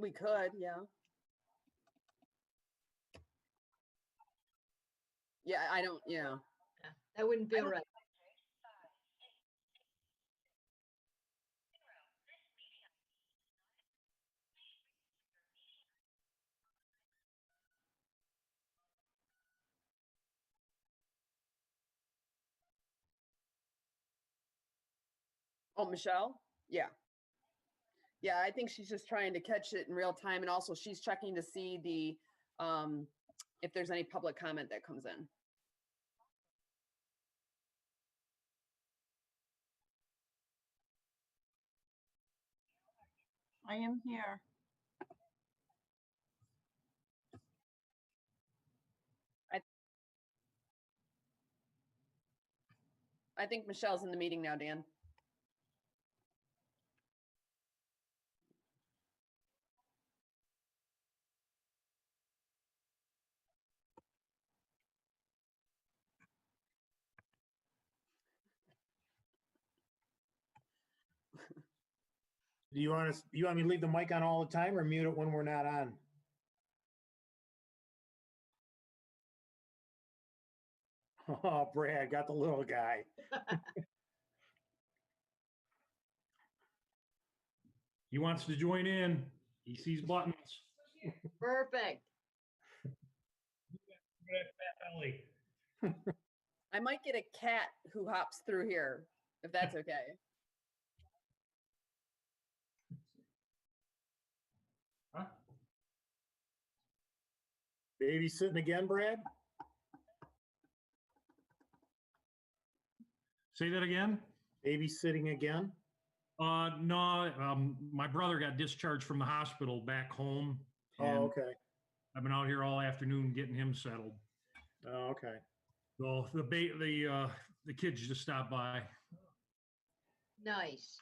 We could, yeah. Yeah, I don't, yeah. Yeah, that wouldn't feel right. Oh, Michelle? Yeah. Yeah, I think she's just trying to catch it in real time, and also she's checking to see the, if there's any public comment that comes in. I am here. I think Michelle's in the meeting now, Dan. Do you want me to leave the mic on all the time or mute it when we're not on? Oh, Brad got the little guy. He wants to join in. He sees buttons. Perfect. I might get a cat who hops through here, if that's okay. Huh? Babysitting again, Brad? Say that again? Babysitting again? No, my brother got discharged from the hospital back home. and Oh, okay. I've been out here all afternoon getting him settled. Oh, okay. So the kids just stopped by. Nice.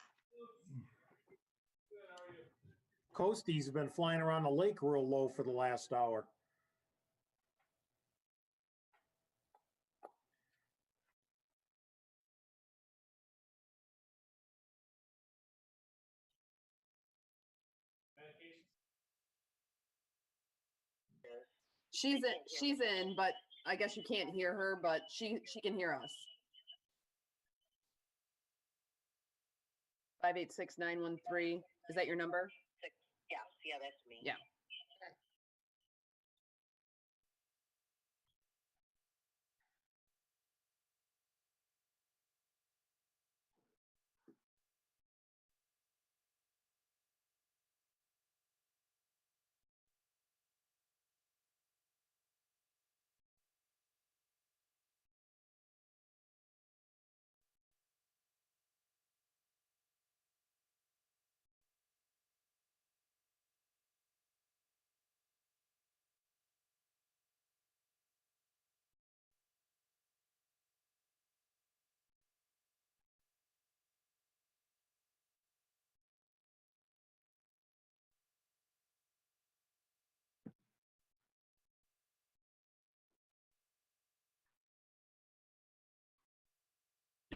Coasties have been flying around the lake real low for the last hour. She's in, but I guess you can't hear her, but she can hear us. 586-913. Is that your number? Yeah, that's me. Yeah.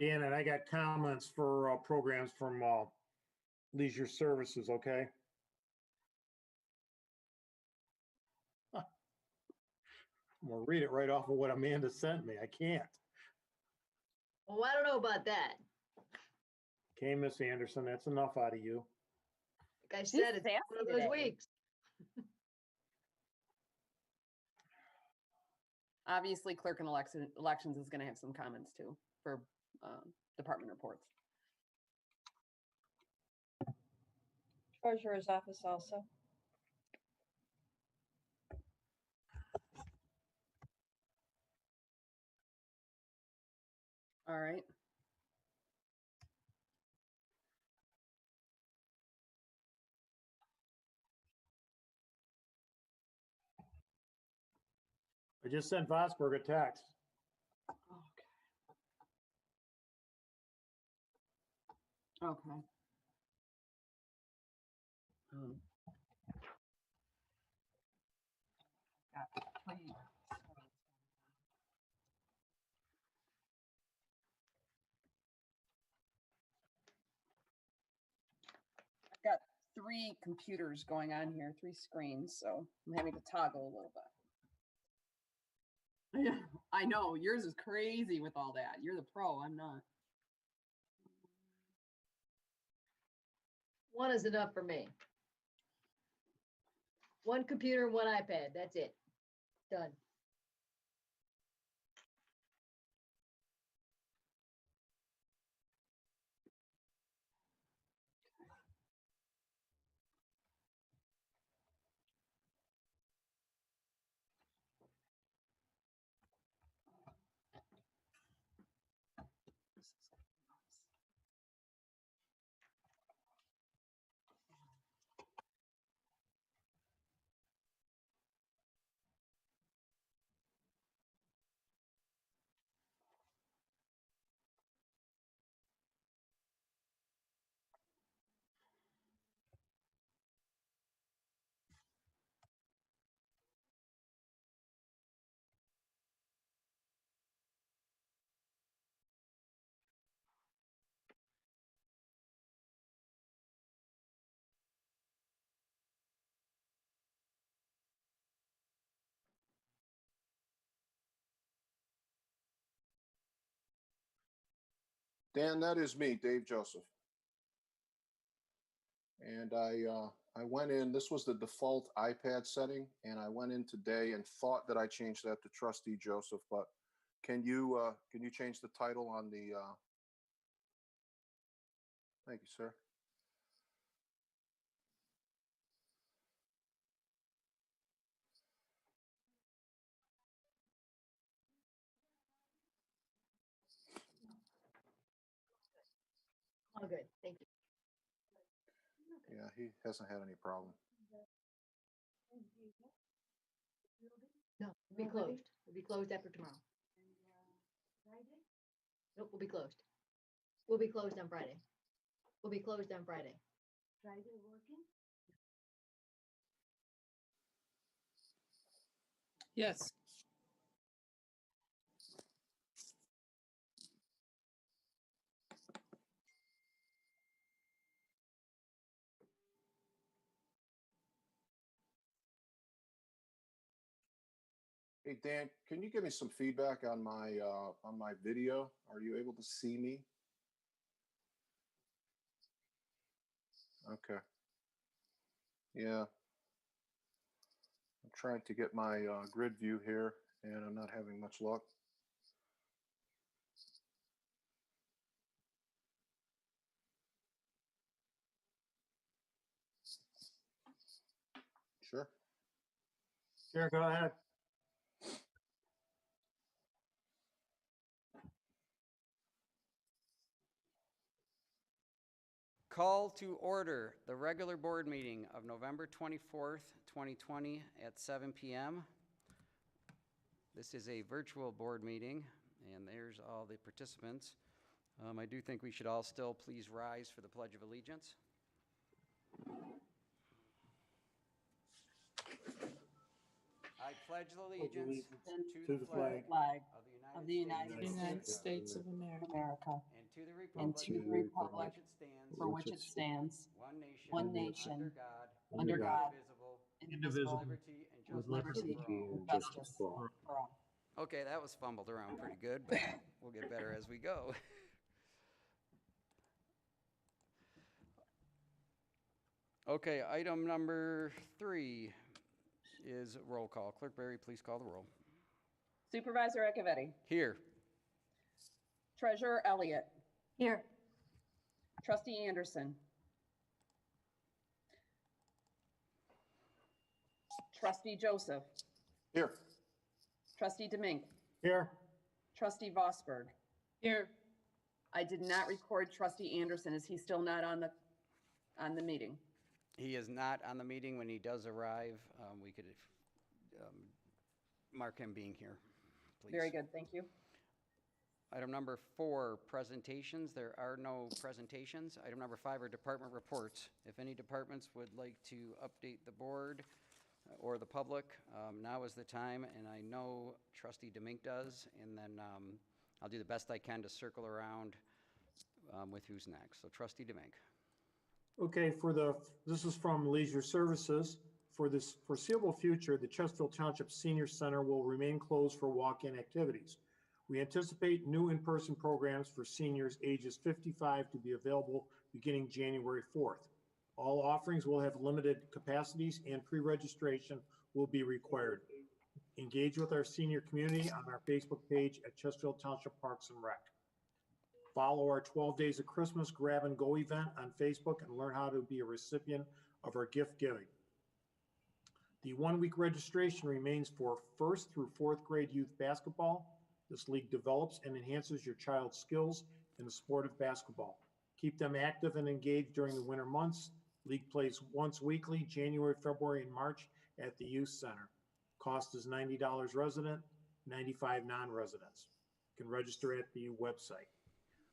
Dan, and I got comments for programs from Leisure Services, okay? I'm gonna read it right off of what Amanda sent me. I can't. Well, I don't know about that. Okay, Miss Anderson, that's enough out of you. Like I said, it's sassy one of those today. weeks. Obviously, clerk and elections is going to have some comments too for department reports. Treasurer's office also. All right. I just sent Vosburgh a text. Okay. I've got three computers going on here, three screens, so I'm having to toggle a little bit. Yeah, I know, yours is crazy with all that. You're the pro, I'm not. One is enough for me. One computer and one iPad, that's it. Done. Dan, that is me, Dave Joseph. And I went in, this was the default iPad setting, and I went in today and thought that I changed that to Trustee Joseph, but can you change the title on the, thank you, sir. All good, thank you. Yeah, he hasn't had any problem. No, we'll be closed. We'll be closed after tomorrow. Nope, we'll be closed. We'll be closed on Friday. We'll be closed on Friday. Friday working? Yes. Hey, Dan, can you give me some feedback on my video? Are you able to see me? Okay. Yeah. I'm trying to get my grid view here, and I'm not having much luck. Sure. Sure, go ahead. Call to order the regular board meeting of November 24th, 2020 at 7 p.m. This is a virtual board meeting, and there's all the participants. I do think we should all still please rise for the Pledge of Allegiance. I pledge allegiance To the flag of the United States of America and to the republic for which it stands, one one nation, under under God, God, indivisible, Indivisible. with liberty and with justice liberty for and all. justice for all. Okay, that was fumbled around pretty good, but we'll get better as we go. Okay, item number 3 is roll call. Clerk Barry, please call the roll. Supervisor Acciavatti, Here. Treasurer Elliott, Here. Trustee Anderson, Trustee Joseph, Here. Trustee Demink, here. Trustee Vosberg. Here. I did not record Trustee Anderson. Is he still not on the meeting? He is not on the meeting. When he does arrive, we could mark him being here, please. Very good, thank you. Item number 4, presentations. There are no presentations. Item number 5 are department reports. If any departments would like to update the board or the public, now is the time, and I know Trustee Demink does, and then I'll do the best I can to circle around with who's next. So Trustee Demink. Okay, this is from Leisure Services. For this foreseeable future, the Chesterfield Township Senior Center will remain closed for walk-in activities. We anticipate new in-person programs for seniors ages 55 to be available beginning January 4th. All offerings will have limited capacities and pre-registration will be required. Engage with our senior community on our Facebook page at Chesterfield Township Parks and Rec. Follow our 12 Days of Christmas Grab and Go event on Facebook and learn how to be a recipient of our gift giving. The 1-week registration remains for 1st through 4th grade youth basketball. This league develops and enhances your child's skills in the sport of basketball. Keep them active and engaged during the winter months. League plays once weekly, January, February, and March at the Youth Center. Cost is $90 resident, $95 non-residents. You can register at the website.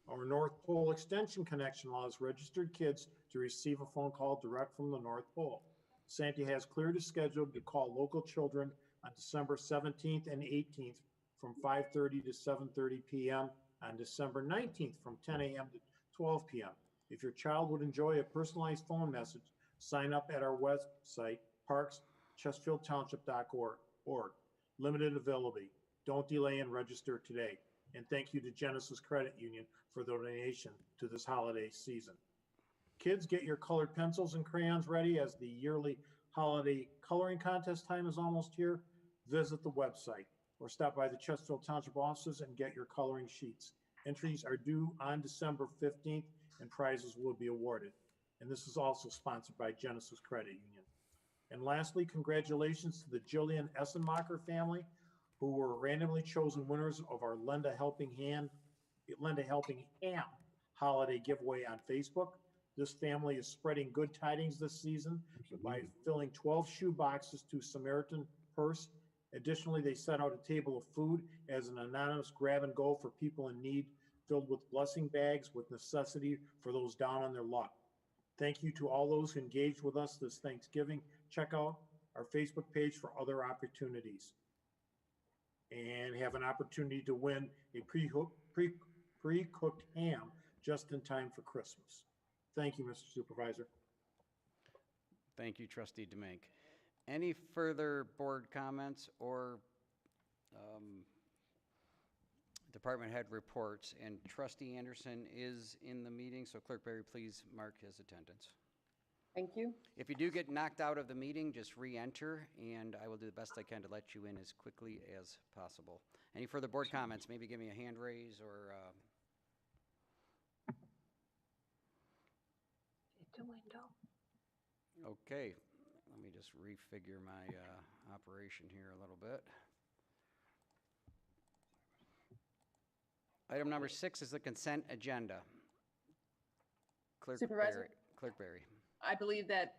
Our North Pole Extension Connection allows registered kids to receive a phone call direct from the North Pole. Santa has cleared a schedule to call local children on December 17th and 18th from 5:30 to 7:30 p.m. on December 19th from 10 a.m. to 12 p.m. If your child would enjoy a personalized phone message, sign up at our website, parks.chesterfieldtownship.org. Limited availability. Don't delay and register today. And thank you to Genesis Credit Union for the donation to this holiday season. Kids, get your colored pencils and crayons ready as the yearly holiday coloring contest time is almost here. Visit the website or stop by the Chesterfield Township offices and get your coloring sheets. Entries are due on December 15th and prizes will be awarded. And this is also sponsored by Genesis Credit Union. And lastly, congratulations to the Jillian Essenmacher family, who were randomly chosen winners of our Lend a Helping Hand holiday giveaway on Facebook. This family is spreading good tidings this season by filling 12 shoe boxes to Samaritan Purse. Additionally, they set out a table of food as an anonymous grab and go for people in need, filled with blessing bags with necessity for those down on their luck. Thank you to all those who engaged with us this Thanksgiving. Check out our Facebook page for other opportunities and have an opportunity to win a pre-cooked ham just in time for Christmas. Thank you, Mr. Supervisor. Thank you, Trustee DeMink. Any further board comments or department head reports? And Trustee Anderson is in the meeting, so Clerk Barry, please mark his attendance. Thank you. If you do get knocked out of the meeting, just re-enter, and I will do the best I can to let you in as quickly as possible. Any further board comments? Maybe give me a hand raise or... It's a window. Okay, let me just refigure my operation here a little bit. Item number 6 is the consent agenda. Supervisor? Clerk Barry. I believe that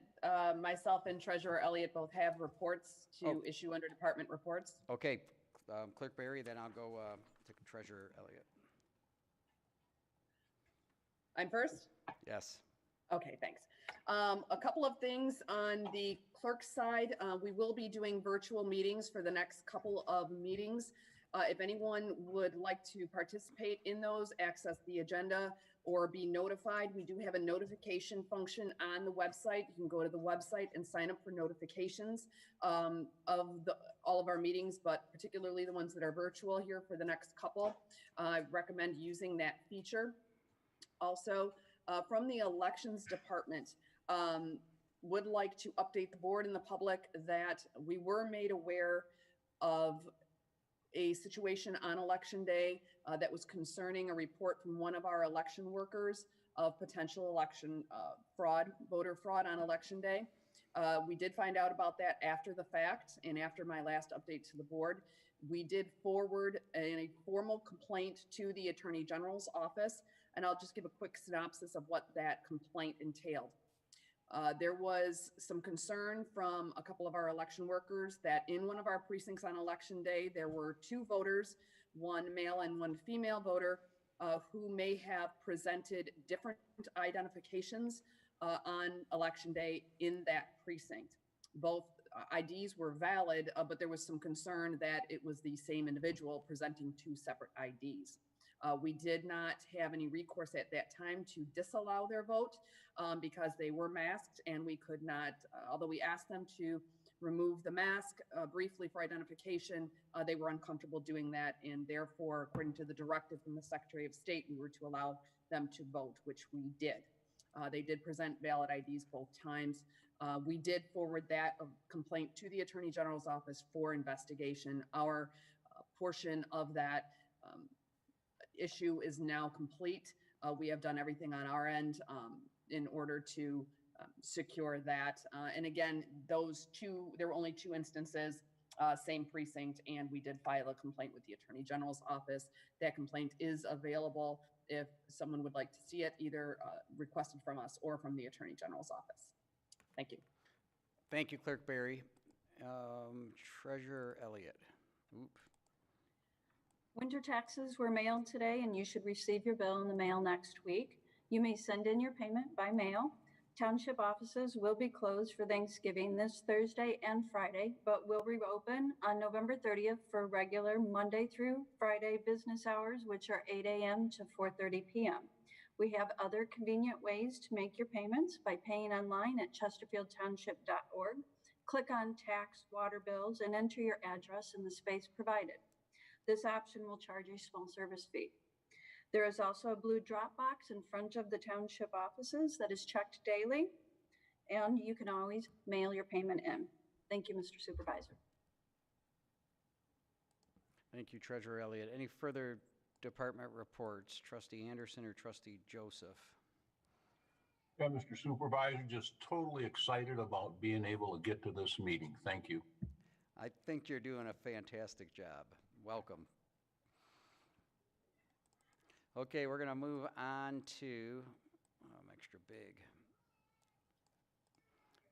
myself and Treasurer Elliott both have reports to issue under department reports. Okay, Clerk Barry, then I'll go to Treasurer Elliott. I'm first? Yes. Okay, thanks. A couple of things on the clerk side. We will be doing virtual meetings for the next couple of meetings. If anyone would like to participate in those, access the agenda, or be notified, we do have a notification function on the website. You can go to the website and sign up for notifications of all of our meetings, but particularly the ones that are virtual here for the next couple. I recommend using that feature. Also, from the elections department, would like to update the board and the public that we were made aware of a situation on election day that was concerning a report from one of our election workers of potential election fraud, voter fraud on election day. We did find out about that after the fact and after my last update to the board. We did forward a formal complaint to the Attorney General's office, and I'll just give a quick synopsis of what that complaint entailed. There was some concern from a couple of our election workers that in one of our precincts on election day, there were 2 voters, one male and one female voter, who may have presented different identifications on election day in that precinct. Both IDs were valid, but there was some concern that it was the same individual presenting 2 separate IDs. We did not have any recourse at that time to disallow their vote because they were masked, and we could not, although we asked them to remove the mask briefly for identification, they were uncomfortable doing that, and therefore, according to the directive from the Secretary of State, we were to allow them to vote, which we did. They did present valid IDs both times. We did forward that complaint to the Attorney General's office for investigation. Our portion of that issue is now complete. We have done everything on our end in order to secure that. And again, there were only 2 instances, same precinct, and we did file a complaint with the Attorney General's office. That complaint is available if someone would like to see it, either requested from us or from the Attorney General's office. Thank you. Thank you, Clerk Barry. Treasurer Elliott. Oop. Winter taxes were mailed today, and you should receive your bill in the mail next week. You may send in your payment by mail. Township offices will be closed for Thanksgiving this Thursday and Friday, but will reopen on November 30th for regular Monday through Friday business hours, which are 8 a.m. to 4:30 p.m. We have other convenient ways to make your payments by paying online at chesterfieldtownship.org. Click on tax, water bills, and enter your address in the space provided. This option will charge a small service fee. There is also a blue drop box in front of the township offices that is checked daily, and you can always mail your payment in. Thank you, Mr. Supervisor. Thank you, Treasurer Elliott. Any further department reports? Trustee Anderson or Trustee Joseph? Yeah, Mr. Supervisor, just totally excited about being able to get to this meeting. Thank you. I think you're doing a fantastic job. Welcome. Okay, we're going to move on to, I'm extra big.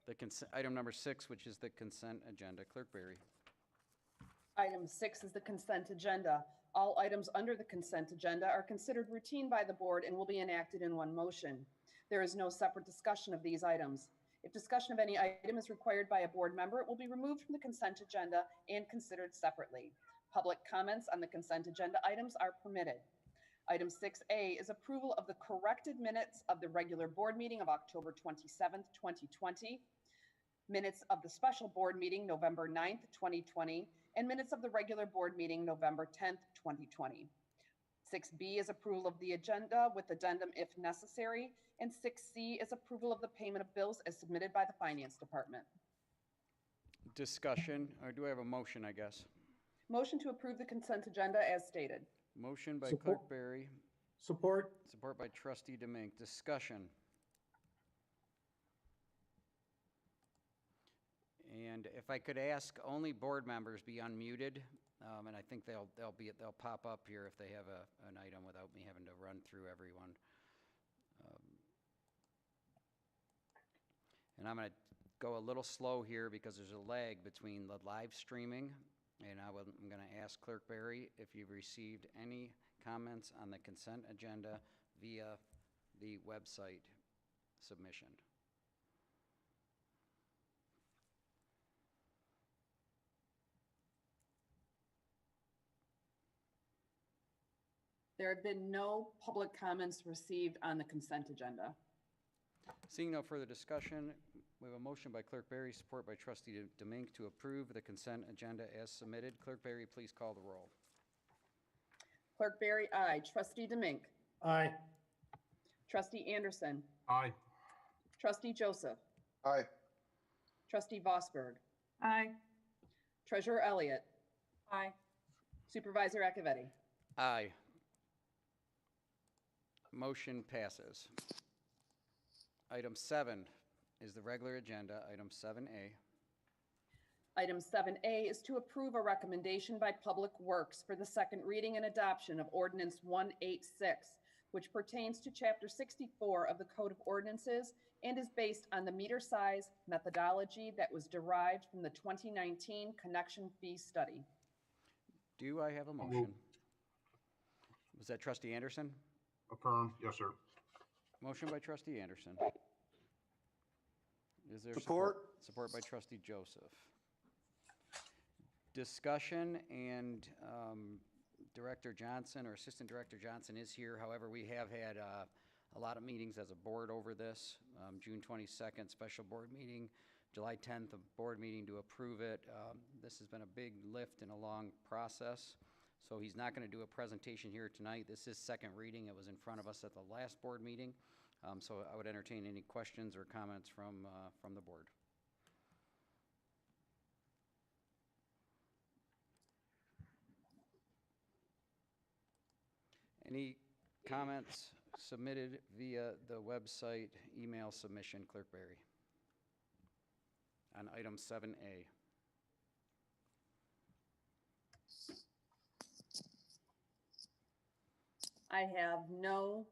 The item number 6, which is the consent agenda. Clerk Barry. Item 6 is the consent agenda. All items under the consent agenda are considered routine by the board and will be enacted in one motion. There is no separate discussion of these items. If discussion of any item is required by a board member, it will be removed from the consent agenda and considered separately. Public comments on the consent agenda items are permitted. Item 6A is approval of the corrected minutes of the regular board meeting of October 27th, 2020, minutes of the special board meeting November 9th, 2020, and minutes of the regular board meeting November 10th, 2020. 6B is approval of the agenda with addendum if necessary, and 6C is approval of the payment of bills as submitted by the Finance Department. Discussion, or do I have a motion, I guess? Motion to approve the consent agenda as stated. Motion by Support. Clerk Barry, Support. support by Trustee Demink. Discussion. And if I could ask, only board members be unmuted, and I think they'll pop up here if they have an item without me having to run through everyone. And I'm going to go a little slow here because there's a lag between the live streaming, and I'm going to ask Clerk Barry if you've received any comments on the consent agenda via the website submission. There have been no public comments received on the consent agenda. Seeing no further discussion, we have a motion by Clerk Barry, support by Trustee Demink to approve the consent agenda as submitted. Clerk Barry, please call the roll. Clerk Barry, aye. Trustee Demink. Aye. Trustee Anderson. Aye. Trustee Joseph. Aye. Trustee Vosberg. Aye. Treasurer Elliott. Aye. Supervisor Acciavatti. Aye. Motion passes. Item 7 is the regular agenda, item 7A. Item 7A is to approve a recommendation by Public Works for the second reading and adoption of Ordinance 186, which pertains to Chapter 64 of the Code of Ordinances and is based on the meter size methodology that was derived from the 2019 connection fee study. Do I have a motion? Was that Trustee Anderson? Affirm. Yes, sir. Motion by Trustee Anderson. Is there Support. Support by Trustee Joseph. Discussion and Director Johnson or Assistant Director Johnson is here. However, we have had a lot of meetings as a board over this. June 22nd, special board meeting, July 10th, a board meeting to approve it. This has been a big lift and a long process. So he's not going to do a presentation here tonight. This is second reading. It was in front of us at the last board meeting. So I would entertain any questions or comments from the board. Any comments submitted via the website email submission, Clerk Barry, on item 7A? I have no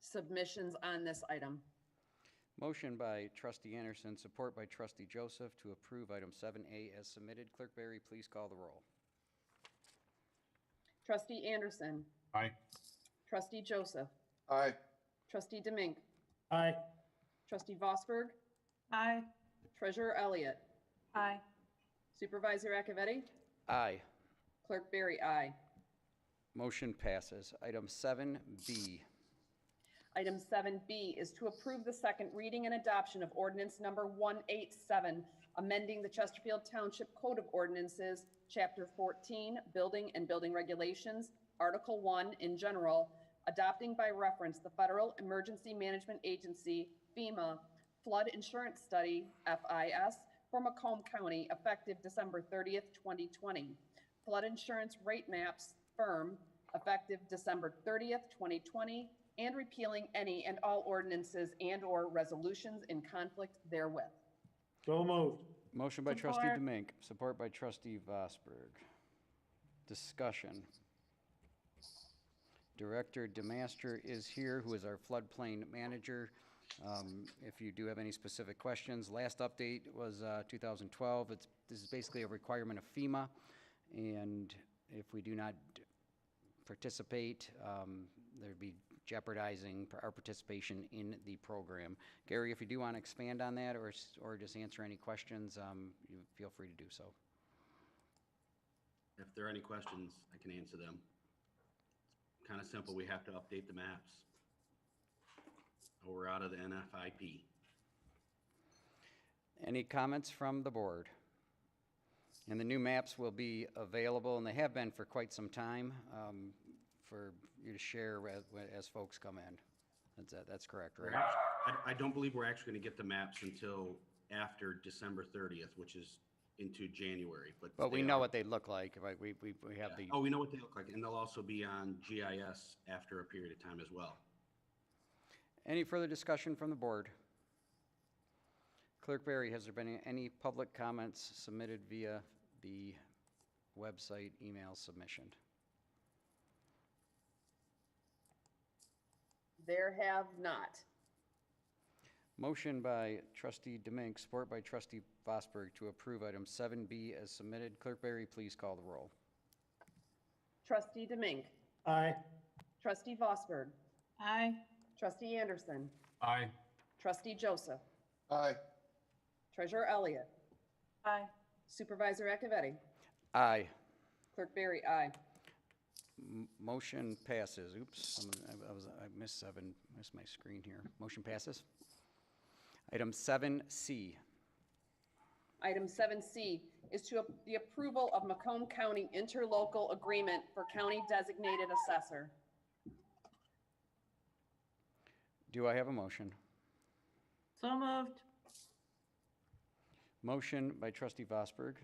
submissions on this item. Motion by Trustee Anderson, support by Trustee Joseph to approve item 7A as submitted. Clerk Barry, please call the roll. Trustee Anderson. Aye. Trustee Joseph. Aye. Trustee Demink. Aye. Trustee Vosberg. Aye. Treasurer Elliott. Aye. Supervisor Acciavatti. Aye. Clerk Barry, aye. Motion passes. Item 7B. Item 7B is to approve the second reading and adoption of Ordinance Number 187, amending the Chesterfield Township Code of Ordinances, Chapter 14, Building and Building Regulations, Article 1 in general, adopting by reference the Federal Emergency Management Agency, FEMA, Flood Insurance Study, FIS, for Macomb County, effective December 30th, 2020. Flood Insurance Rate Maps, firm, effective December 30th, 2020, and repealing any and all ordinances and/or resolutions in conflict therewith. So moved. Motion by Trustee Support. Demink, support by Trustee Vosberg. Discussion. Director DeMaster is here, who is our floodplain manager. If you do have any specific questions, last update was 2012. This is basically a requirement of FEMA, and if we do not participate, there'd be jeopardizing our participation in the program. Gary, if you do want to expand on that or just answer any questions, you feel free to do so. If there are any questions, I can answer them. It's kind of simple. We have to update the maps. We're out of the NFIP. Any comments from the board? And the new maps will be available, and they have been for quite some time, for you to share as folks come in. That's correct, right? I don't believe we're actually going to get the maps until after December 30th, which is into January. But we know what they look like, right? We have the. Oh, we know what they look like, and they'll also be on GIS after a period of time as well. Any further discussion from the board? Clerk Barry, has there been any public comments submitted via the website email submission? There have not. Motion by Trustee Demink, support by Trustee Vosberg to approve item 7B as submitted. Clerk Barry, please call the roll. Trustee Demink. Aye. Trustee Vosberg. Aye. Trustee Anderson. Aye. Trustee Joseph. Aye. Treasurer Elliott. Aye. Supervisor Acciavatti. Aye. Clerk Barry, aye. Motion passes. Oops, I missed 7, missed my screen here. Motion passes. Item 7C. Item 7C is to the approval of Macomb County Interlocal Agreement for County Designated Assessor. Do I have a motion? So moved. Motion by Trustee Vosberg,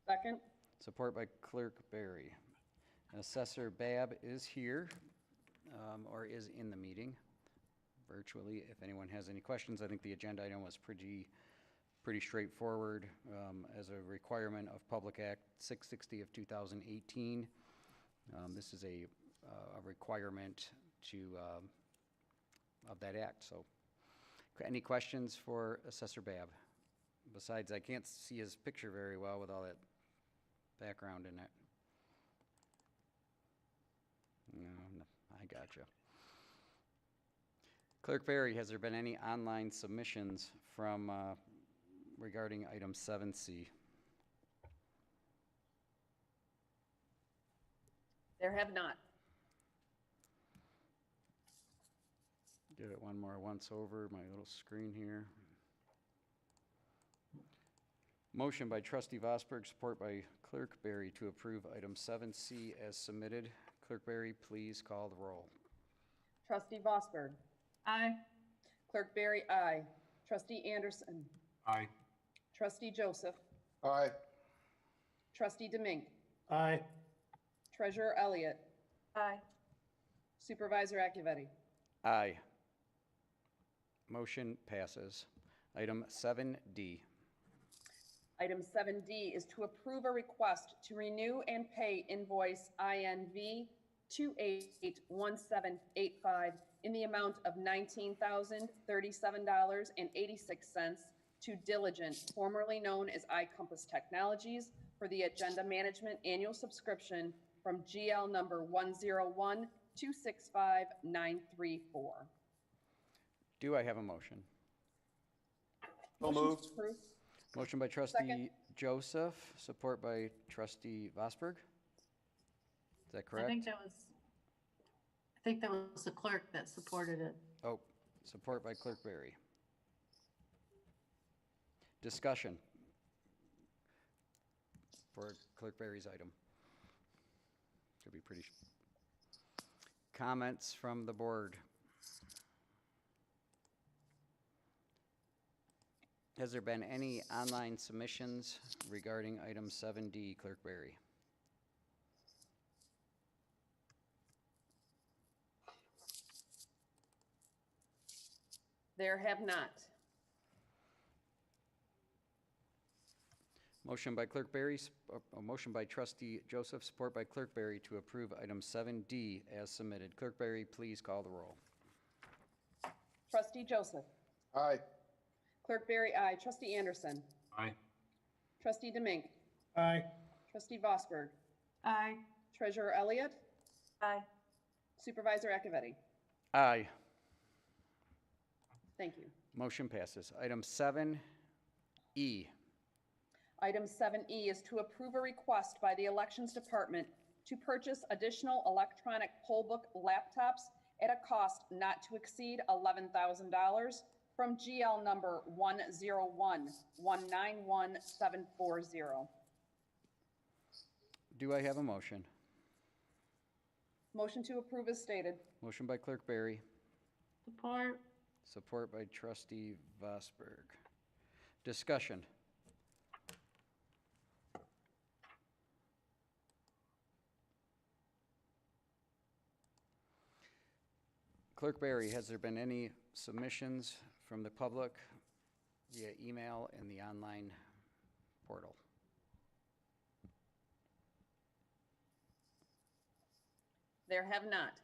Second. support by Clerk Barry. Assessor Babb is here, or is in the meeting virtually. If anyone has any questions, I think the agenda item was pretty straightforward as a requirement of Public Act 660 of 2018. This is a requirement of that act. So, any questions for Assessor Babb? Besides, I can't see his picture very well with all that background in it. No, I gotcha. Clerk Barry, has there been any online submissions from regarding item 7C? There have not. Give it one more once over my little screen here. Motion by Trustee Vosberg, support by Clerk Barry to approve item 7C as submitted. Clerk Barry, please call the roll. Trustee Vosberg, Aye. Clerk Barry, aye. Trustee Anderson, Aye. Trustee Joseph, Aye. Trustee Demink, Aye. Treasurer Elliott, Aye. Supervisor Acciavatti. Aye. Motion passes. Item 7D. Item 7D is to approve a request to renew and pay invoice INV 281785 in the amount of $19,037.86 to Diligent, formerly known as iCompass Technologies, for the Agenda Management Annual Subscription from GL number 101265934. Do I have a motion? So Motion to moved. approve. Motion by Trustee Joseph, support by Trustee Vosberg. Is that correct? I think that was the clerk that supported it. Oh, support by Clerk Barry. Discussion for Clerk Barry's item. Could be pretty. Comments from the board. Has there been any online submissions regarding item 7D, Clerk Barry? There have not. Motion by Clerk Barry, a motion by Trustee Joseph, support by Clerk Barry to approve item 7D as submitted. Clerk Barry, please call the roll. Trustee Joseph, Aye. Clerk Barry, aye. Trustee Anderson, Aye. Trustee Demink, Aye. Trustee Vosberg, Aye. Treasurer Elliott, Aye. Supervisor Acciavatti. Aye. Thank you. Motion passes. Item 7E. Item 7E is to approve a request by the Elections Department to purchase additional electronic poll book laptops at a cost not to exceed $11,000 from GL number 101191740. Do I have a motion? Motion to approve is stated. Motion by Clerk Barry, Support. support by Trustee Vosberg. Discussion. Clerk Barry, has there been any submissions from the public via email and the online portal? There have not.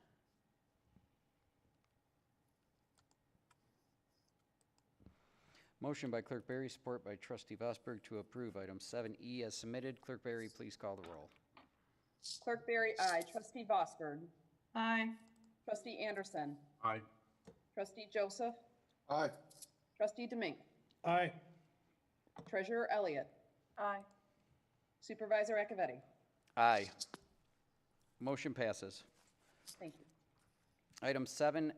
Motion by Clerk Barry, support by Trustee Vosberg to approve item 7E as submitted. Clerk Barry, please call the roll. Clerk Barry, aye. Trustee Vosberg, Aye. Trustee Anderson, Aye. Trustee Joseph, Aye. Trustee Demink, Aye. Treasurer Elliott, Aye. Supervisor Acciavatti. Aye. Motion passes. Thank you. Item 7F.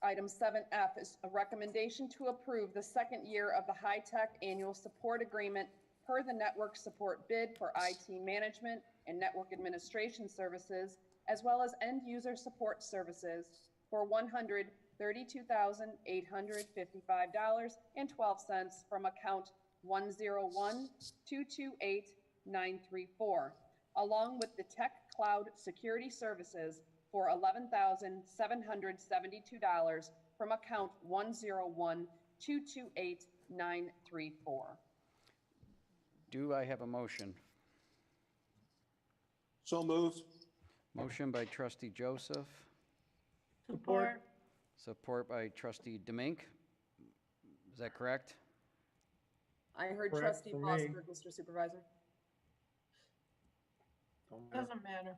Item 7F is a recommendation to approve the second year of the high-tech annual support agreement per the network support bid for IT management and network administration services, as well as end-user support services for $132,855.12 from account 101228934, along with the Tech Cloud Security Services for $11,772 from account 101228934. Do I have a motion? So moved. Motion by Trustee Joseph, Support. support by Trustee Demink. Is that correct? I heard Correct Trustee for me. Vosberg, Mr. Supervisor. Doesn't matter.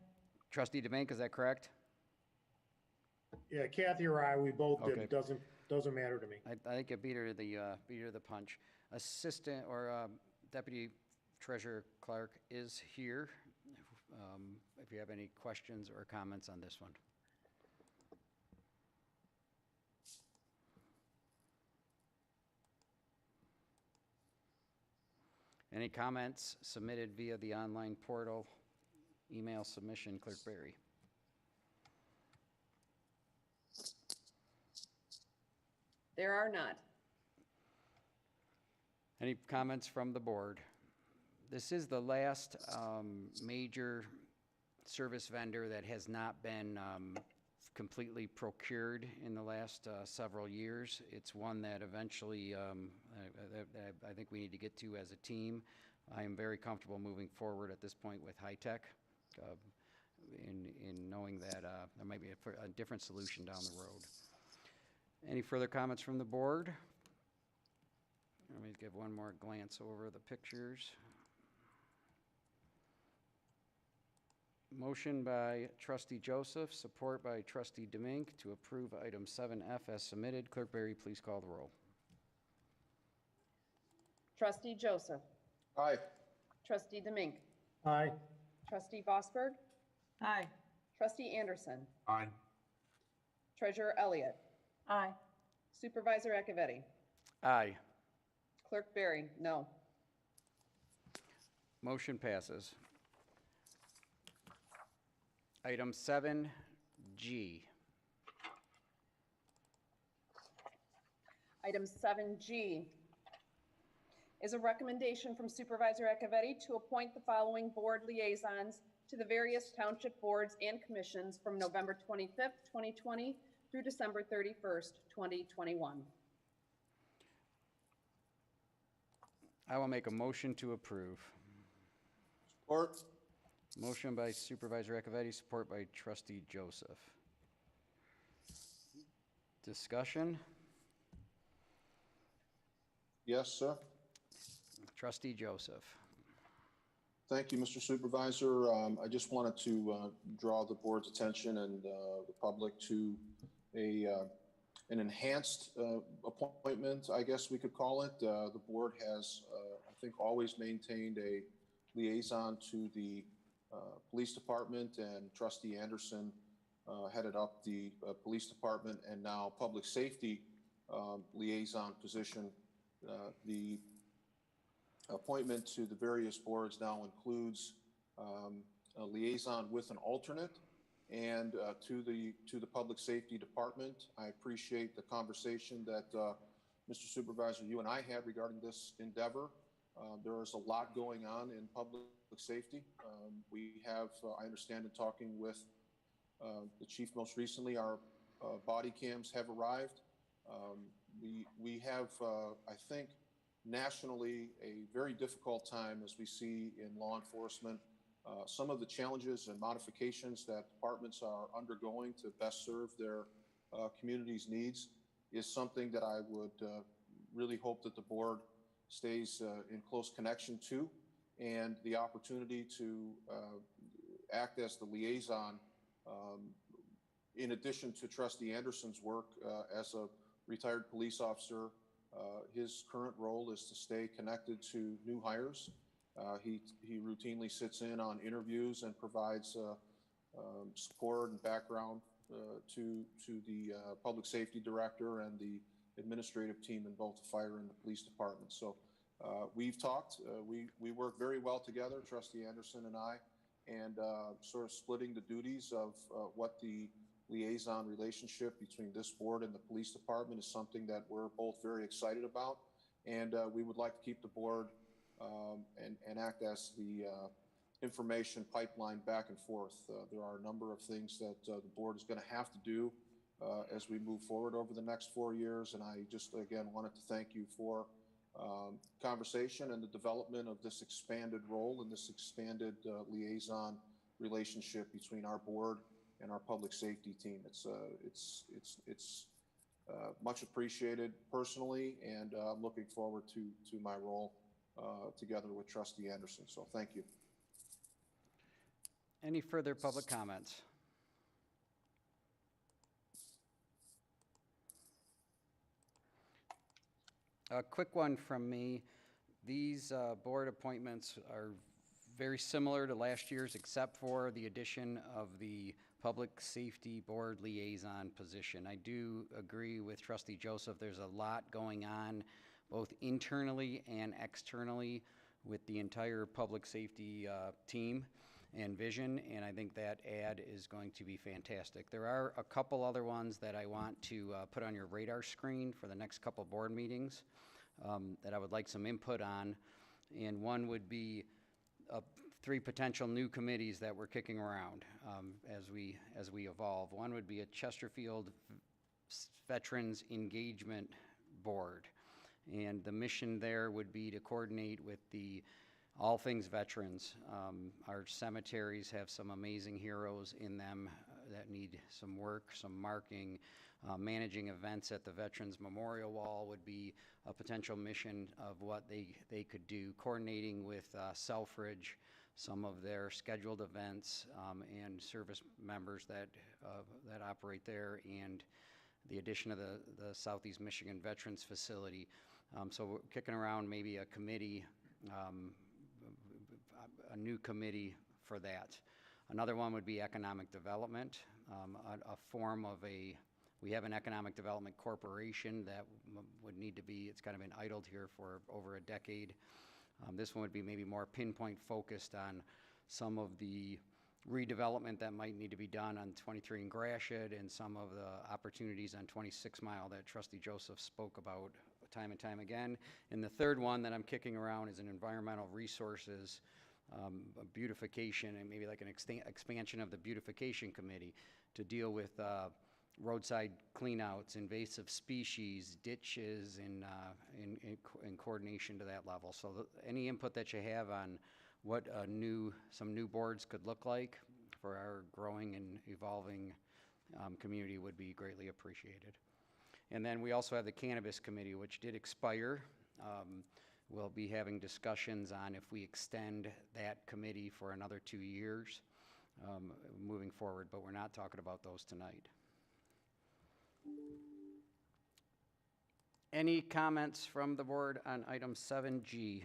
Trustee Demink, is that correct? Yeah, Kathy or I, we both did. Okay. It doesn't matter to me. I think it beat her to the punch. Assistant or Deputy Treasurer Clark is here. if you have any questions or comments on this one. Any comments submitted via the online portal, email submission, Clerk Barry? There are not. Any comments from the board? This is the last major service vendor that has not been completely procured in the last several years. It's one that eventually I think we need to get to as a team. I am very comfortable moving forward at this point with High Tech in knowing that there might be a different solution down the road. Any further comments from the board? Let me give one more glance over the pictures. Motion by Trustee Joseph, support by Trustee Demink to approve item 7F as submitted. Clerk Barry, please call the roll. Trustee Joseph. Aye. Trustee Demink. Aye. Trustee Vosberg. Aye. Trustee Anderson. Aye. Treasurer Elliott. Aye. Supervisor Acciavatti. Aye. Clerk Barry, no. Motion passes. Item 7G. Item 7G is a recommendation from Supervisor Acciavatti to appoint the following board liaisons to the various township boards and commissions from November 25th, 2020 through December 31st, 2021. I will make a motion to approve. Support. Motion by Supervisor Acciavatti, support by Trustee Joseph. Discussion? Yes, sir. Trustee Joseph. Thank you, Mr. Supervisor. I just wanted to draw the board's attention and the public to an enhanced appointment, I guess we could call it. The board has, I think, always maintained a liaison to the police department, and Trustee Anderson headed up the police department and now public safety liaison position. The appointment to the various boards now includes a liaison with an alternate and to the public safety department. I appreciate the conversation that Mr. Supervisor, you and I had regarding this endeavor. There is a lot going on in public safety. We have, I understand, in talking with the chief most recently, our body cams have arrived. We have, I think, nationally a very difficult time as we see in law enforcement. Some of the challenges and modifications that departments are undergoing to best serve their community's needs is something that I would really hope that the board stays in close connection to, and the opportunity to act as the liaison in addition to Trustee Anderson's work as a retired police officer. His current role is to stay connected to new hires. He routinely sits in on interviews and provides support and background to the public safety director and the administrative team in both the fire and the police department. So we've talked, we work very well together, Trustee Anderson and I, and sort of splitting the duties of what the liaison relationship between this board and the police department is something that we're both very excited about. And we would like to keep the board and act as the information pipeline back and forth. There are a number of things that the board is going to have to do as we move forward over the next 4 years. And I just, again, wanted to thank you for conversation and the development of this expanded role and this expanded liaison relationship between our board and our public safety team. It's much appreciated personally, and I'm looking forward to my role together with Trustee Anderson. So thank you. Any further public comments? A quick one from me. These board appointments are very similar to last year's, except for the addition of the Public Safety Board Liaison position. I do agree with Trustee Joseph. There's a lot going on, both internally and externally, with the entire public safety team and vision, and I think that ad is going to be fantastic. There are a couple other ones that I want to put on your radar screen for the next couple board meetings that I would like some input on, and one would be 3 potential new committees that we're kicking around as we evolve. One would be a Chesterfield Veterans Engagement Board, and the mission there would be to coordinate with all things veterans. Our cemeteries have some amazing heroes in them that need some work, some marking. Managing events at the Veterans Memorial Wall would be a potential mission of what they could do, coordinating with Selfridge, some of their scheduled events, and service members that operate there, and the addition of the Southeast Michigan Veterans Facility. So we're kicking around maybe a committee, a new committee for that. Another one would be economic development, a form of we have an economic development corporation that would need to be, it's kind of been idled here for over a decade. This one would be maybe more pinpoint focused on some of the redevelopment that might need to be done on 23 in Gratiot and some of the opportunities on 26 Mile that Trustee Joseph spoke about time and time again. And the third one that I'm kicking around is an environmental resources beautification, and maybe like an expansion of the beautification committee to deal with roadside cleanouts, invasive species, ditches, in coordination to that level. So any input that you have on what some new boards could look like for our growing and evolving community would be greatly appreciated. And then we also have the Cannabis Committee, which did expire. We'll be having discussions on if we extend that committee for another 2 years moving forward, but we're not talking about those tonight. Any comments from the board on item 7G?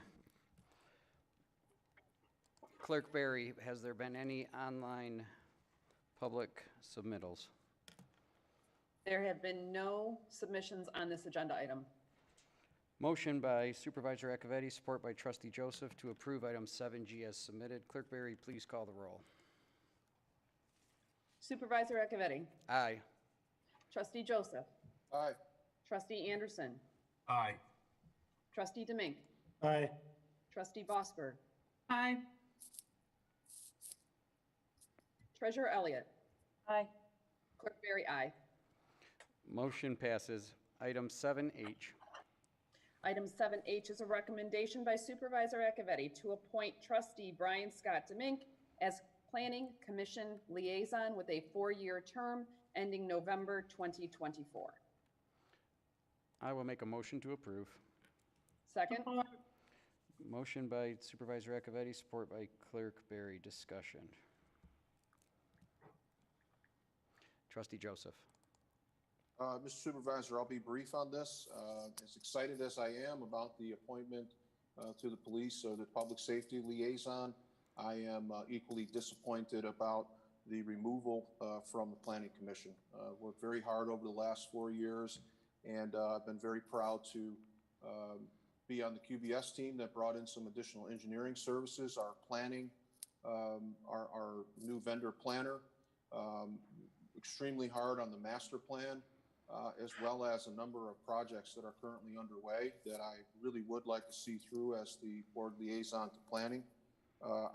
Clerk Barry, has there been any online public submittals? There have been no submissions on this agenda item. Motion by Supervisor Acciavatti, support by Trustee Joseph to approve item 7G as submitted. Clerk Barry, please call the roll. Supervisor Acciavatti. Aye. Trustee Joseph. Aye. Trustee Anderson. Aye. Trustee Demink. Aye. Trustee Bosberg. Aye. Treasurer Elliott. Aye. Clerk Barry, aye. Motion passes. Item 7H. Item 7H is a recommendation by Supervisor Acciavatti to appoint Trustee Brian Scott Demink as Planning Commission Liaison with a 4-year term ending November 2024. I will make a motion to approve. Second. Motion by Supervisor Acciavatti, support by Clerk Barry. Discussion. Trustee Joseph. Mr. Supervisor, I'll be brief on this. As excited as I am about the appointment to the police or the public safety liaison, I am equally disappointed about the removal from the Planning Commission. Worked very hard over the last 4 years, and I've been very proud to be on the QBS team that brought in some additional engineering services, our planning, our new vendor planner, extremely hard on the master plan, as well as a number of projects that are currently underway that I really would like to see through as the board liaison to planning.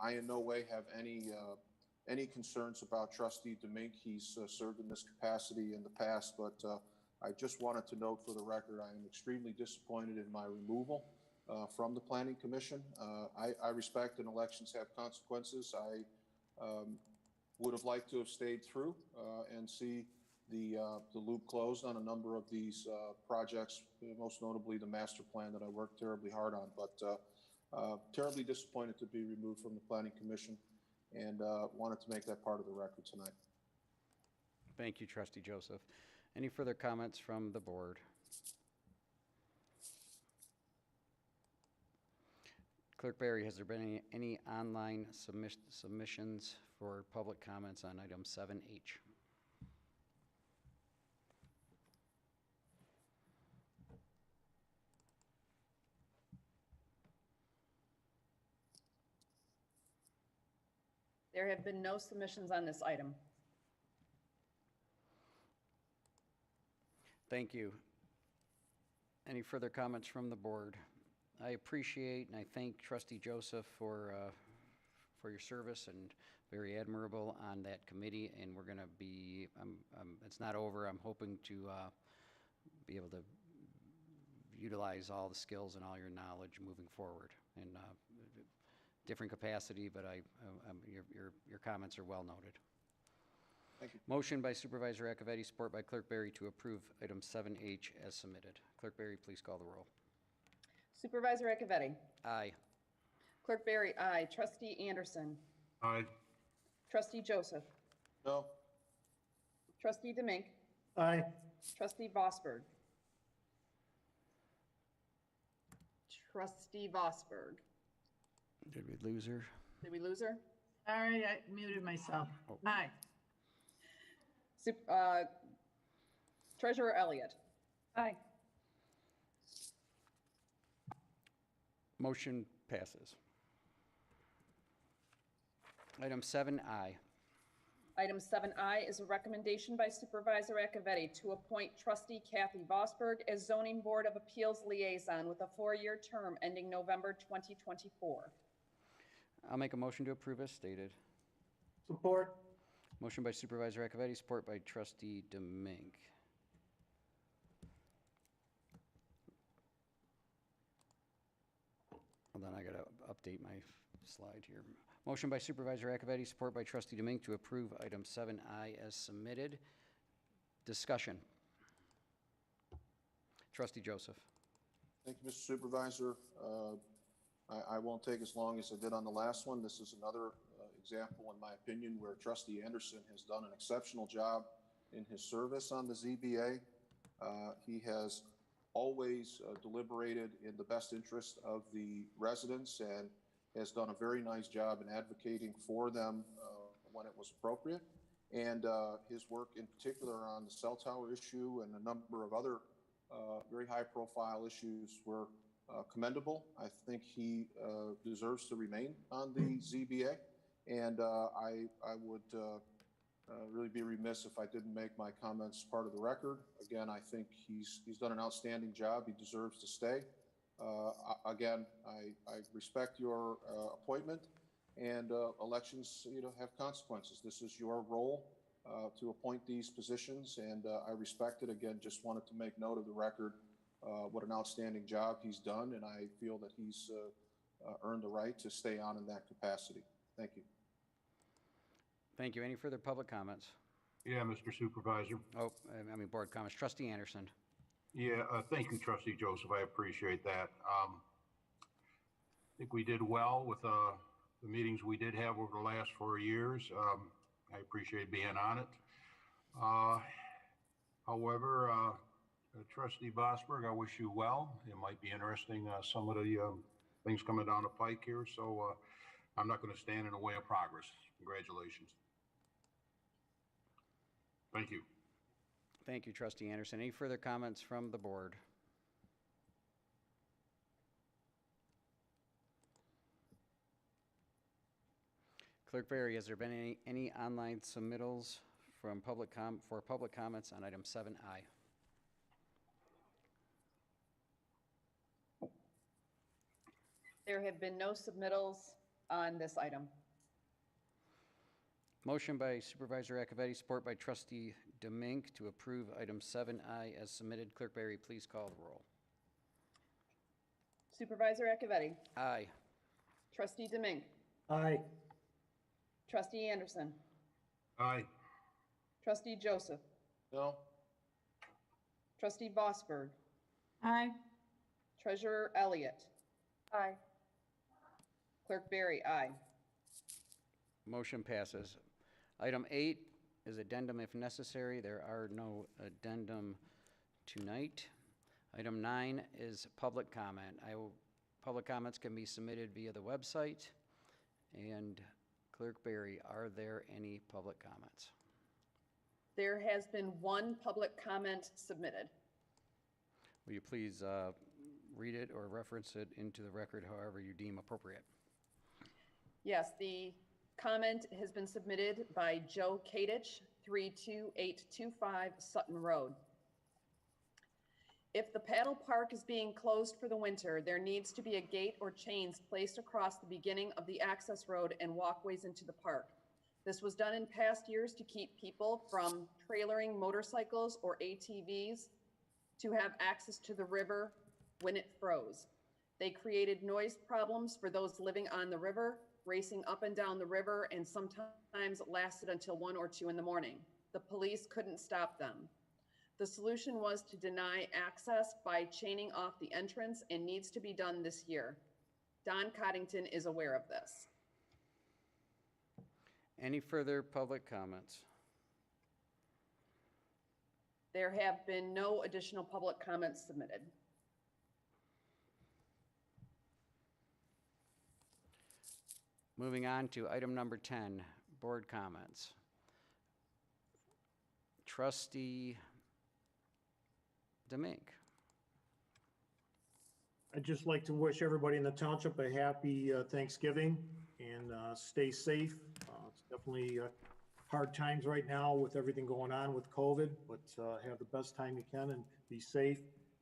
I in no way have any concerns about Trustee Demink. He's served in this capacity in the past, but I just wanted to note for the record, I am extremely disappointed in my removal from the Planning Commission. I respect and elections have consequences. I would have liked to have stayed through and see the loop closed on a number of these projects, most notably the master plan that I worked terribly hard on, but terribly disappointed to be removed from the Planning Commission, and wanted to make that part of the record tonight. Thank you, Trustee Joseph. Any further comments from the board? Clerk Barry, has there been any online submissions for public comments on item 7H? There have been no submissions on this item. Thank you. Any further comments from the board? I appreciate and I thank Trustee Joseph for your service, and very admirable on that committee. And we're going to be, it's not over. I'm hoping to be able to utilize all the skills and all your knowledge moving forward in different capacity, but your comments are well noted. Thank you. Motion by Supervisor Acciavatti, support by Clerk Barry to approve item 7H as submitted. Clerk Barry, please call the roll. Supervisor Acciavatti. Aye. Clerk Barry, aye. Trustee Anderson. Aye. Trustee Joseph. No? Trustee Demink. Aye. Trustee Vosberg. Trustee Vosberg. Did we lose her? Did we lose her? Sorry, I muted myself. Oh. Aye. Treasurer Elliott. Aye. Motion passes. Item 7I. Item 7I is a recommendation by Supervisor Acciavatti to appoint Trustee Kathy Vosberg as Zoning Board of Appeals Liaison with a 4-year term ending November 2024. I'll make a motion to approve as stated. Support. Motion by Supervisor Acciavatti, support by Trustee Demink. Hold on, I gotta update my slide here. Motion by Supervisor Acciavatti, support by Trustee Demink to approve item 7I as submitted. Discussion. Trustee Joseph. Thank you, Mr. Supervisor. I won't take as long as I did on the last one. This is another example, in my opinion, where Trustee Anderson has done an exceptional job in his service on the ZBA. He has always deliberated in the best interest of the residents and has done a very nice job in advocating for them when it was appropriate. And his work in particular on the cell tower issue and a number of other very high-profile issues were commendable. I think he deserves to remain on the ZBA, and I would really be remiss if I didn't make my comments part of the record. Again, I think he's done an outstanding job. He deserves to stay. Again, I respect your appointment, and elections, have consequences. This is your role to appoint these positions, and I respect it. Again, just wanted to make note of the record, what an outstanding job he's done, and I feel that he's earned the right to stay on in that capacity. Thank you. Thank you. Any further public comments? Yeah, Mr. Supervisor. Oh, I mean board comments. Trustee Anderson. Yeah, thank you, Trustee Joseph. I appreciate that. I think we did well with the meetings we did have over the last 4 years. I appreciate being on it. However, Trustee Vosberg, I wish you well. It might be interesting, some of the things coming down the pike here. So I'm not going to stand in the way of progress. Congratulations. Thank you. Thank you, Trustee Anderson. Any further comments from the board? Clerk Barry, has there been any online submittals from public comments on item 7I? There have been no submittals on this item. Motion by Supervisor Acciavatti, support by Trustee Demink to approve item 7I as submitted. Clerk Barry, please call the roll. Supervisor Acciavatti. Aye. Trustee Demink. Aye. Trustee Anderson. Aye. Trustee Joseph. No? Trustee Vosberg. Aye. Treasurer Elliott. Aye. Clerk Barry, aye. Motion passes. Item 8 is addendum if necessary. There are no addendum tonight. Item 9 is public comment. I will Public comments can be submitted via the website. And Clerk Barry, are there any public comments? There has been one public comment submitted. Will you please read it or reference it into the record however you deem appropriate? Yes, the comment has been submitted by Joe Kadich, 32825 Sutton Road. If the paddle park is being closed for the winter, there needs to be a gate or chains placed across the beginning of the access road and walkways into the park. This was done in past years to keep people from trailering motorcycles or ATVs to have access to the river when it froze. They created noise problems for those living on the river, racing up and down the river, and sometimes lasted until 1 or 2 in the morning. The police couldn't stop them. The solution was to deny access by chaining off the entrance and needs to be done this year. Don Coddington is aware of this. Any further public comments? There have been no additional public comments submitted. Moving on to item number 10, board comments. Trustee Demink. I'd just like to wish everybody in the township a happy Thanksgiving and stay safe. It's definitely hard times right now with everything going on with COVID, but have the best time you can and be safe.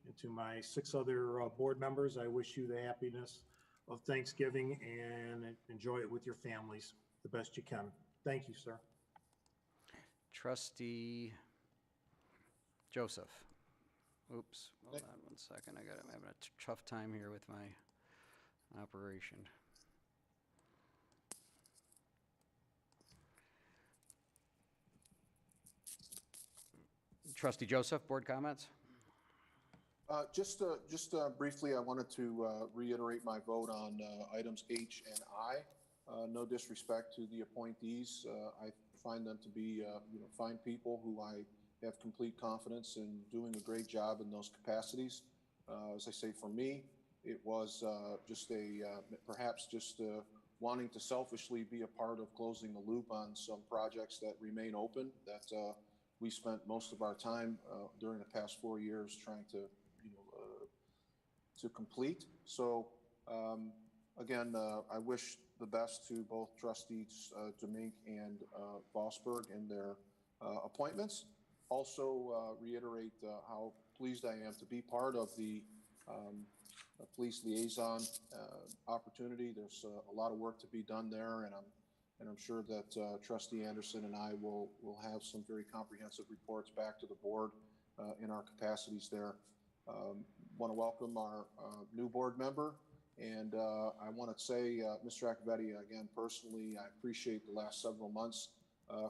And to my 6 other board members, I wish you the happiness of Thanksgiving and enjoy it with your families the best you can. Thank you, sir. Trustee Joseph. Oops, hold on 1 second. I'm having a tough time here with my operation. Trustee Joseph, board comments? Just briefly, I wanted to reiterate my vote on items H and I. No disrespect to the appointees. I find them to be fine people who I have complete confidence in doing a great job in those capacities. As I say, for me, it was perhaps wanting to selfishly be a part of closing the loop on some projects that remain open that we spent most of our time during the past 4 years trying to complete. So again, I wish the best to both trustees Demink and Vosberg in their appointments. Also reiterate how pleased I am to be part of the police liaison opportunity. There's a lot of work to be done there, and I'm sure that Trustee Anderson and I will have some very comprehensive reports back to the board in our capacities there. Want to welcome our new board member, and I want to say, Mr. Acciavatti, again, personally, I appreciate the last several months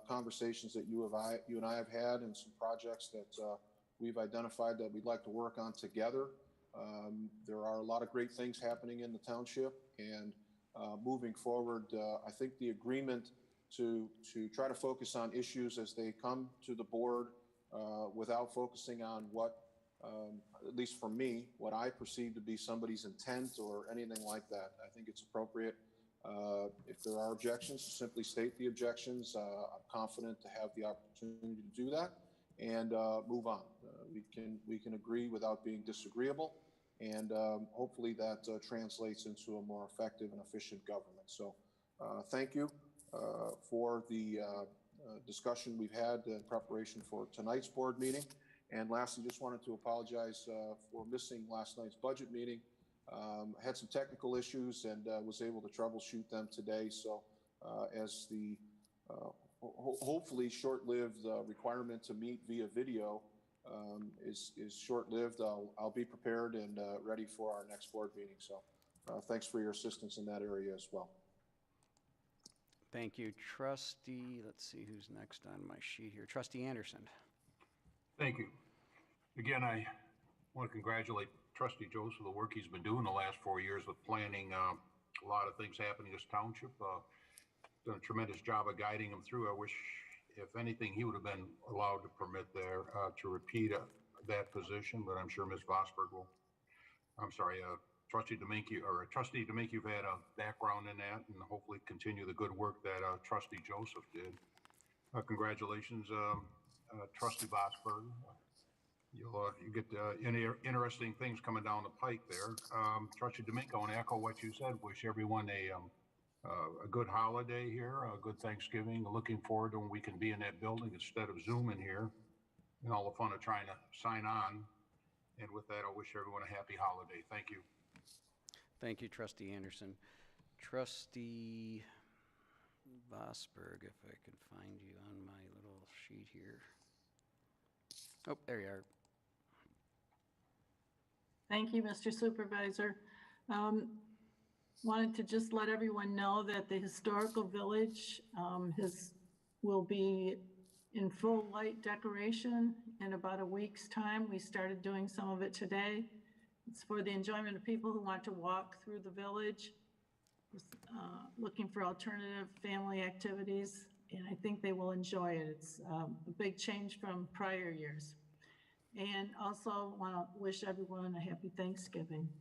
conversations that you and I have had, and some projects that we've identified that we'd like to work on together. There are a lot of great things happening in the township, and moving forward, I think the agreement to try to focus on issues as they come to the board without focusing on what, at least for me, what I perceive to be somebody's intent or anything like that. I think it's appropriate. If there are objections, simply state the objections. I'm confident to have the opportunity to do that and move on. We can agree without being disagreeable, and hopefully that translates into a more effective and efficient government. So thank you for the discussion we've had in preparation for tonight's board meeting. And lastly, just wanted to apologize for missing last night's budget meeting. Had some technical issues and was able to troubleshoot them today. So as the hopefully short-lived requirement to meet via video is short-lived, I'll be prepared and ready for our next board meeting. So thanks for your assistance in that area as well. Thank you, Trustee. Let's see who's next on my sheet here. Trustee Anderson. Thank you. Again, I want to congratulate Trustee Joseph for the work he's been doing the last 4 years with planning a lot of things happening in this township. Done a tremendous job of guiding him through. I wish, if anything, he would have been allowed to permit there to repeat that position, but I'm sure Ms. Vosberg will. I'm sorry, Trustee Domink, you've had a background in that, and hopefully continue the good work that Trustee Joseph did. Congratulations, Trustee Vosberg. You get interesting things coming down the pike there. Trustee Domink, I want to echo what you said. Wish everyone a good holiday here, a good Thanksgiving. Looking forward to when we can be in that building instead of Zooming here, and all the fun of trying to sign on. And with that, I wish everyone a happy holiday. Thank you. Thank you, Trustee Anderson. Trustee Vosberg, if I can find you on my little sheet here. Oh, there you are. Thank you, Mr. Supervisor. Wanted to just let everyone know that the historical village will be in full light decoration in about a week's time. We started doing some of it today. It's for the enjoyment of people who want to walk through the village, looking for alternative family activities, and I think they will enjoy it. It's a big change from prior years. And also want to wish everyone a happy Thanksgiving.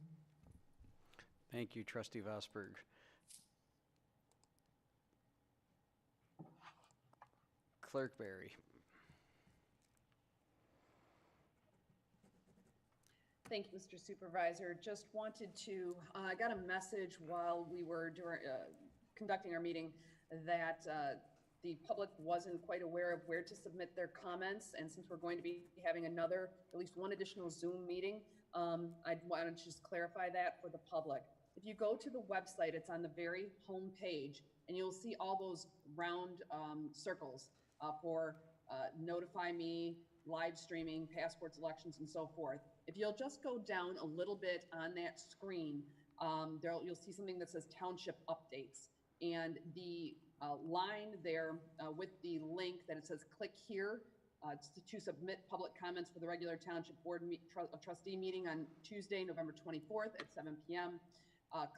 Thank you, Trustee Vosberg. Clerk Barry. Thank you, Mr. Supervisor. Just wanted to, I got a message while we were conducting our meeting that the public wasn't quite aware of where to submit their comments. And since we're going to be having at least one additional Zoom meeting, I'd want to just clarify that for the public. If you go to the website, it's on the very home page, and you'll see all those round circles for notify me, live streaming, passports, elections, and so forth. If you'll just go down a little bit on that screen, you'll see something that says Township Updates. And the line there with the link that it says click here to submit public comments for the regular Township Board Trustee meeting on Tuesday, November 24th at 7 p.m.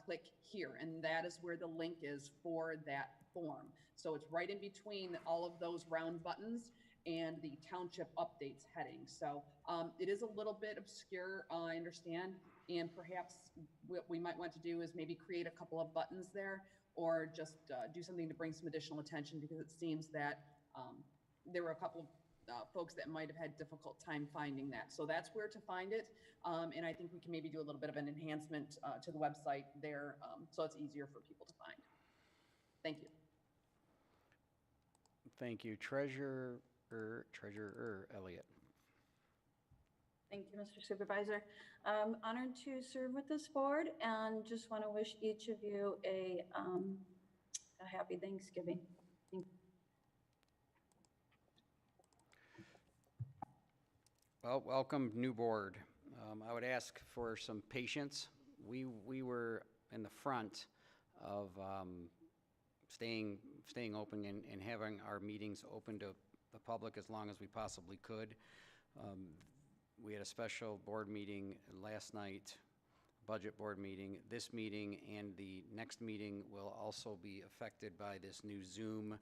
Click here, and that is where the link is for that form. So it's right in between all of those round buttons and the Township Updates heading. So it is a little bit obscure, I understand, and perhaps what we might want to do is maybe create a couple of buttons there, or just do something to bring some additional attention, because it seems that there were a couple of folks that might have had difficult time finding that. So that's where to find it. And I think we can maybe do a little bit of an enhancement to the website there so it's easier for people to find. Thank you. Thank you. Treasurer Elliott. Thank you, Mr. Supervisor. Honored to serve with this board, and just want to wish each of you a happy Thanksgiving. Thank you. Well, welcome, new board. I would ask for some patience. We were in the front of staying open and having our meetings open to the public as long as we possibly could. We had a special board meeting last night, budget board meeting. This meeting and the next meeting will also be affected by this new Zoom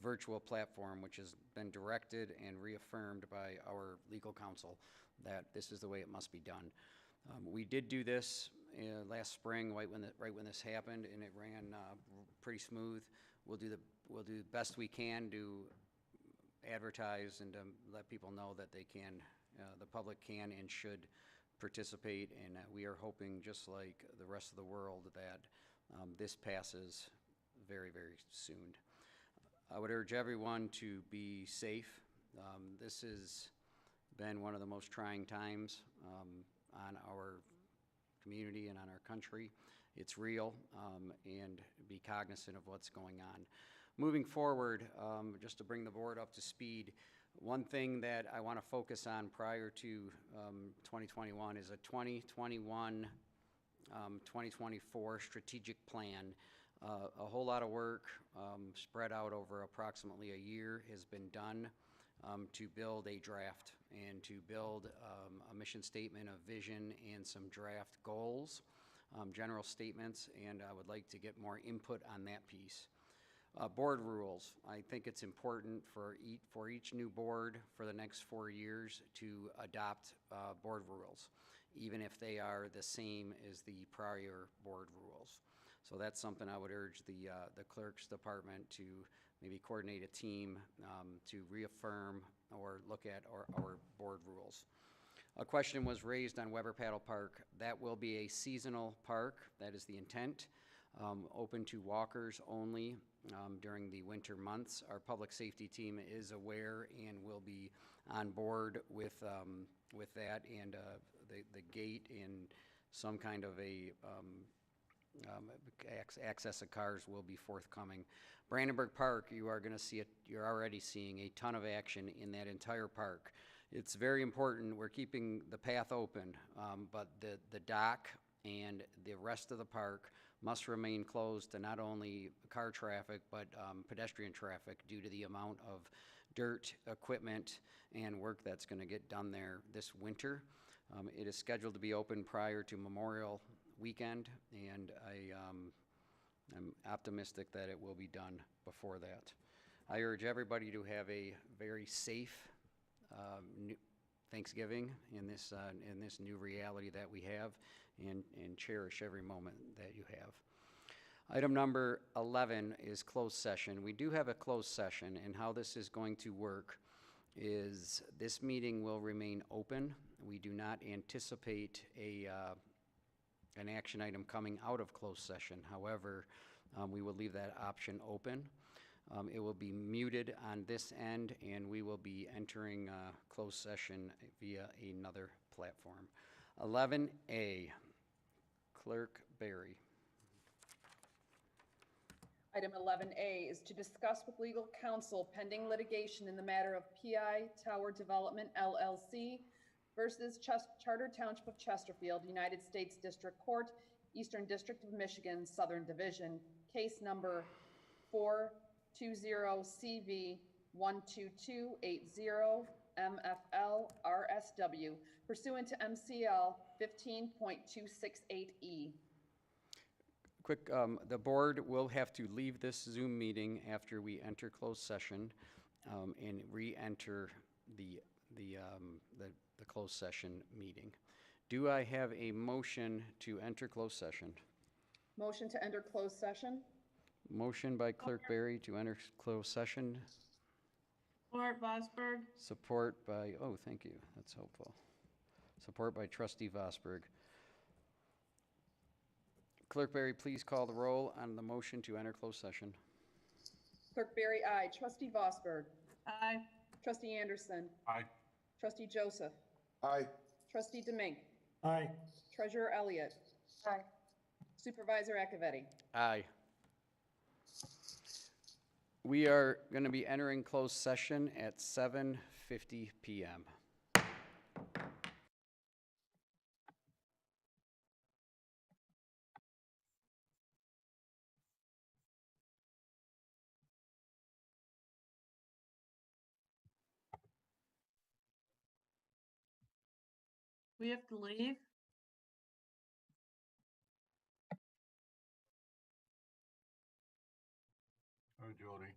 virtual platform, which has been directed and reaffirmed by our legal counsel that this is the way it must be done. We did do this last spring, right when this happened, and it ran pretty smooth. We'll do the best we can to advertise and to let people know that they can, the public can and should participate, and we are hoping, just like the rest of the world, that this passes very, very soon. I would urge everyone to be safe. This has been one of the most trying times on our community and on our country. It's real, and be cognizant of what's going on. Moving forward, just to bring the board up to speed, one thing that I want to focus on prior to 2021 is a 2021-2024 strategic plan. A whole lot of work spread out over approximately a year has been done to build a draft and to build a mission statement, a vision, and some draft goals, general statements, and I would like to get more input on that piece. Board rules. I think it's important for each new board for the next 4 years to adopt board rules. even if they are the same as the prior board rules. So that's something I would urge the clerk's department to maybe coordinate a team to reaffirm or look at our board rules. A question was raised on Weber Paddle Park. That will be a seasonal park. That is the intent. Open to walkers only during the winter months. Our public safety team is aware and will be on board with that, and the gate and some kind of a access of cars will be forthcoming. Brandenburg Park, you are going to see it. You're already seeing a ton of action in that entire park. It's very important. We're keeping the path open, but the dock and the rest of the park must remain closed to not only car traffic, but pedestrian traffic due to the amount of dirt, equipment, and work that's going to get done there this winter. It is scheduled to be open prior to Memorial Weekend, and I'm optimistic that it will be done before that. I urge everybody to have a very safe Thanksgiving in this new reality that we have, and cherish every moment that you have. Item number 11 is closed session. We do have a closed session, and how this is going to work is this meeting will remain open. We do not anticipate an action item coming out of closed session. However, we will leave that option open. It will be muted on this end, and we will be entering closed session via another platform. 11A, Clerk Barry. Item 11A is to discuss with legal counsel pending litigation in the matter of PI Tower Development LLC versus Charter Township of Chesterfield, United States District Court, Eastern District of Michigan, Southern Division, case number 420CV 12280 MFL RSW pursuant to MCL 15.268E. Quick, the board will have to leave this Zoom meeting after we enter closed session and re-enter the closed session meeting. Do I have a motion to enter closed session? Motion to enter closed session. Motion by Clerk Barry to enter closed session. Support Vosberg. Support by, oh, thank you. That's helpful. Support by Trustee Vosberg. Clerk Barry, please call the roll on the motion to enter closed session. Clerk Barry, aye. Trustee Vosberg. Aye. Trustee Anderson. Aye. Trustee Joseph. Aye. Trustee Demink. Aye. Treasurer Elliott. Aye. Supervisor Acciavatti. Aye. We are going to be entering closed session at 7:50 p.m. We have to leave. Oh, Jody.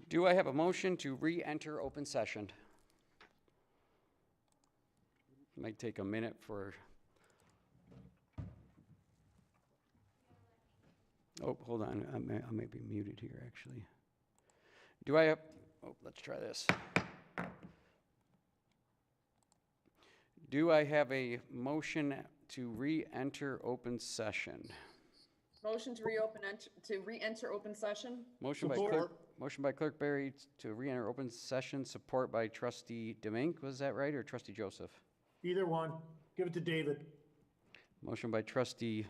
Do I have a motion to re-enter open session? Might take a minute for. Oh, hold on, I may be muted here, actually. Do I have, oh, let's try this. Do I have a motion to re-enter open session? Motion to reopen, to re-enter open session? Motion by Clerk Barry to re-enter open session, support by Trustee Demink, was that right, or Trustee Joseph? Either one. Give it to David. Motion by Trustee,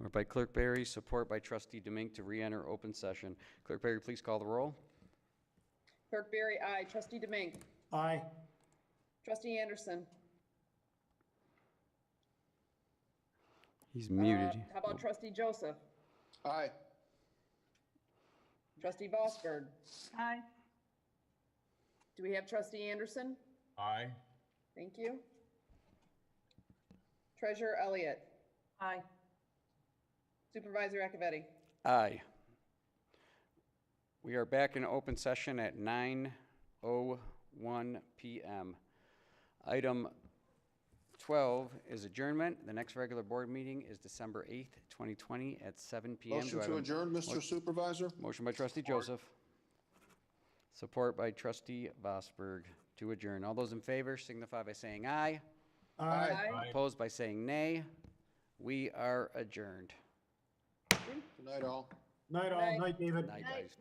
or by Clerk Barry, support by Trustee Demink to re-enter open session. Clerk Barry, please call the roll. Clerk Barry, aye. Trustee Demink. Aye. Trustee Anderson. He's muted. How about Trustee Joseph? Aye. Trustee Vosberg. Aye. Do we have Trustee Anderson? Aye. Thank you. Treasurer Elliott. Aye. Supervisor Acciavatti. Aye. We are back in open session at 9:01 p.m. Item 12 is adjournment. The next regular board meeting is December 8th, 2020 at 7 p.m. Motion to adjourn, Mr. Supervisor? Motion by Trustee Joseph. Support by Trustee Vosberg to adjourn. All those in favor signify by saying aye. Aye. Opposed by saying nay. We are adjourned. Good night, all. Night all. Night, David. Night, guys.